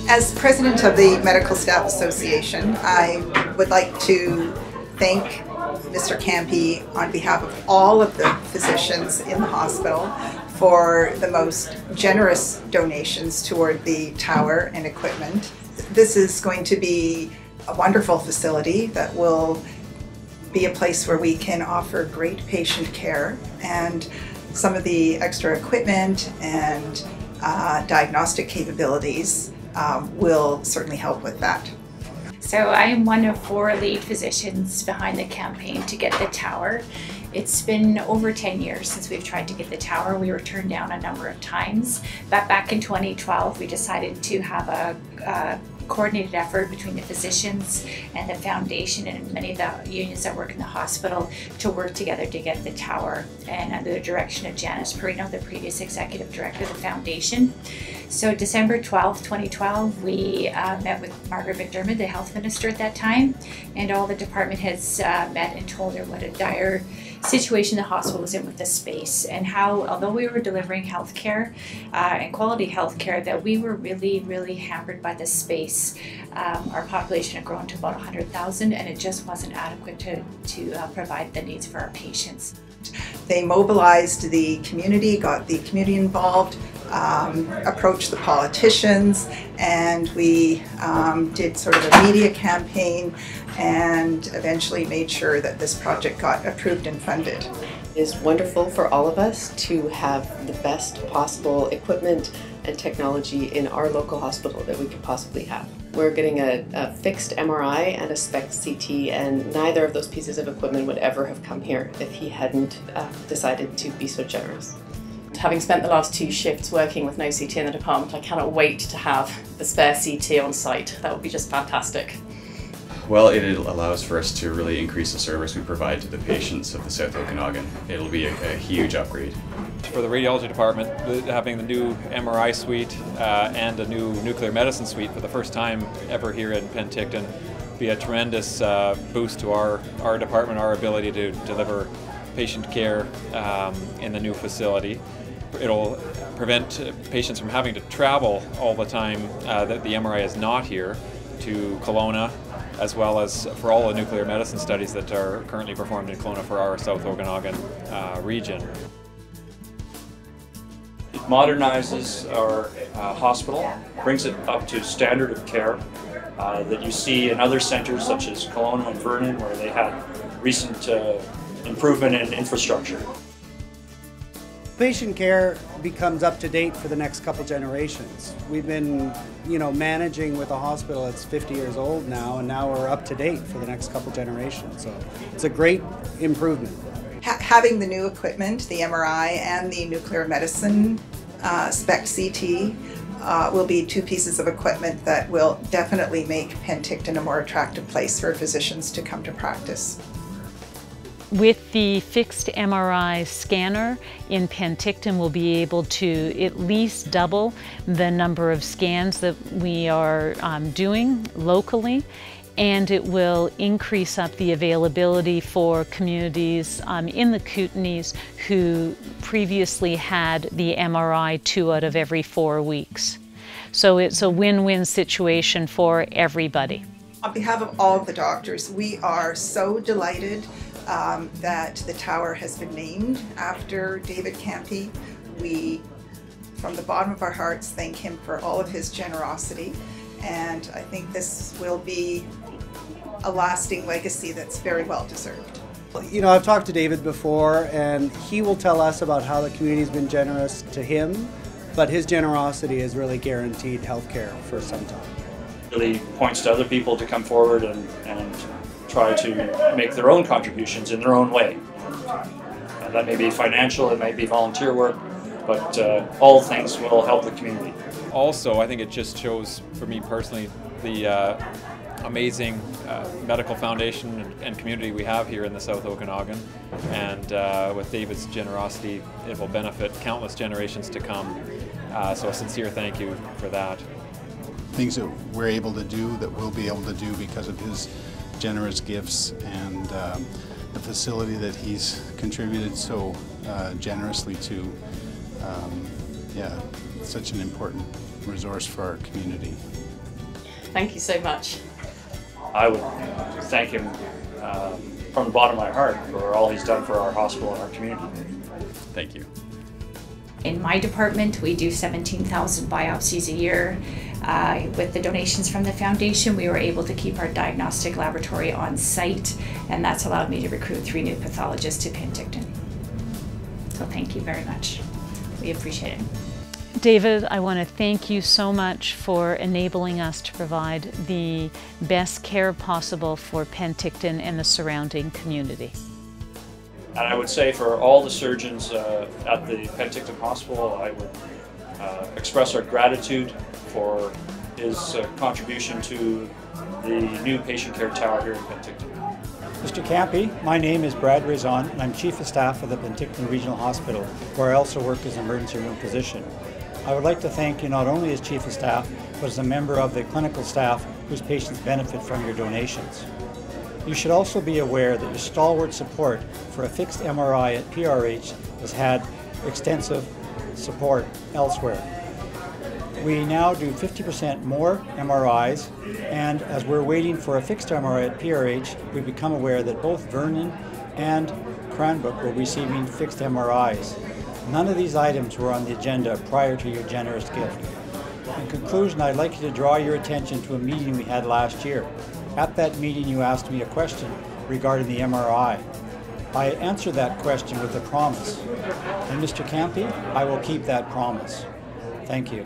As president of the Medical Staff Association, I would like to thank Mr. Kampe on behalf of all of the physicians in the hospital for the most generous donations toward the tower and equipment. This is going to be a wonderful facility that will be a place where we can offer great patient care, and some of the extra equipment and diagnostic capabilities will certainly help with that. So I am one of 4 lead physicians behind the campaign to get the tower. It's been over 10 years since we've tried to get the tower. We were turned down a number of times, but back in 2012 we decided to have a coordinated effort between the physicians and the foundation and many of the unions that work in the hospital to work together to get the tower, and under the direction of Janice Perino, the previous executive director of the foundation. So December 12th, 2012, we met with Margaret McDermott, the health minister at that time, and all the department heads met and told her what a dire situation the hospital was in with the space, and how, although we were delivering healthcare and quality healthcare, that we were really hampered by the space. Our population had grown to about 100,000, and it just wasn't adequate to provide the needs for our patients. They mobilized the community, got the community involved, approached the politicians, and we did sort of a media campaign and eventually made sure that this project got approved and funded. It is wonderful for all of us to have the best possible equipment and technology in our local hospital that we could possibly have. We're getting a fixed MRI and a SPECT CT, and neither of those pieces of equipment would ever have come here if he hadn't decided to be so generous. Having spent the last 2 shifts working with no CT in the department, I cannot wait to have the spare CT on site. That would be just fantastic. Well, it allows for us to really increase the service we provide to the patients of the South Okanagan. It'll be a huge upgrade. For the radiology department, having the new MRI suite and a new nuclear medicine suite for the first time ever here in Penticton will be a tremendous boost to our department, our ability to deliver patient care in the new facility. It'll prevent patients from having to travel all the time that the MRI is not here to Kelowna, as well as for all the nuclear medicine studies that are currently performed in Kelowna for our South Okanagan region. It modernizes our hospital, brings it up to standard of care that you see in other centres such as Kelowna and Vernon, where they had recent improvement in infrastructure. Patient care becomes up to date for the next couple generations. We've been, managing with a hospital that's 50 years old now, and now we're up to date for the next couple generations. So it's a great improvement. Having the new equipment, the MRI and the nuclear medicine SPECT CT will be 2 pieces of equipment that will definitely make Penticton a more attractive place for physicians to come to practice. With the fixed MRI scanner in Penticton, we'll be able to at least double the number of scans that we are doing locally, and it will increase up the availability for communities in the Kootenays who previously had the MRI 2 out of every 4 weeks. So it's a win-win situation for everybody. On behalf of all of the doctors, we are so delighted that the tower has been named after David Kampe. We, from the bottom of our hearts, thank him for all of his generosity, and I think this will be a lasting legacy that's very well deserved. I've talked to David before, and he will tell us about how the community's been generous to him, but his generosity has really guaranteed health care for some time. Really points to other people to come forward and try to make their own contributions in their own way. That may be financial, it might be volunteer work, but all things will help the community. Also, I think it just shows, for me personally, the amazing medical foundation and community we have here in the South Okanagan, and with David's generosity, it will benefit countless generations to come. So a sincere thank you for that. Things that we're able to do, that we'll be able to do because of his generous gifts and the facility that he's contributed so generously to. Yeah, such an important resource for our community. Thank you so much. I would thank him from the bottom of my heart for all he's done for our hospital and our community. Thank you. In my department, we do 17,000 biopsies a year. With the donations from the foundation, we were able to keep our diagnostic laboratory on site, and that's allowed me to recruit 3 new pathologists to Penticton. So thank you very much. We appreciate it. David, I want to thank you so much for enabling us to provide the best care possible for Penticton and the surrounding community. And I would say for all the surgeons at the Penticton Hospital, I would express our gratitude for his contribution to the new patient care tower here in Penticton. Mr. Kampe, my name is Brad Raison, and I'm Chief of Staff of the Penticton Regional Hospital, where I also work as an emergency room physician. I would like to thank you not only as Chief of Staff, but as a member of the clinical staff whose patients benefit from your donations. You should also be aware that your stalwart support for a fixed MRI at PRH has had extensive support elsewhere. We now do 50% more MRIs, and as we're waiting for a fixed MRI at PRH, we've become aware that both Vernon and Cranbrook were receiving fixed MRIs. None of these items were on the agenda prior to your generous gift. In conclusion, I'd like you to draw your attention to a meeting we had last year. At that meeting, you asked me a question regarding the MRI. I answered that question with a promise. And Mr. Kampe, I will keep that promise. Thank you.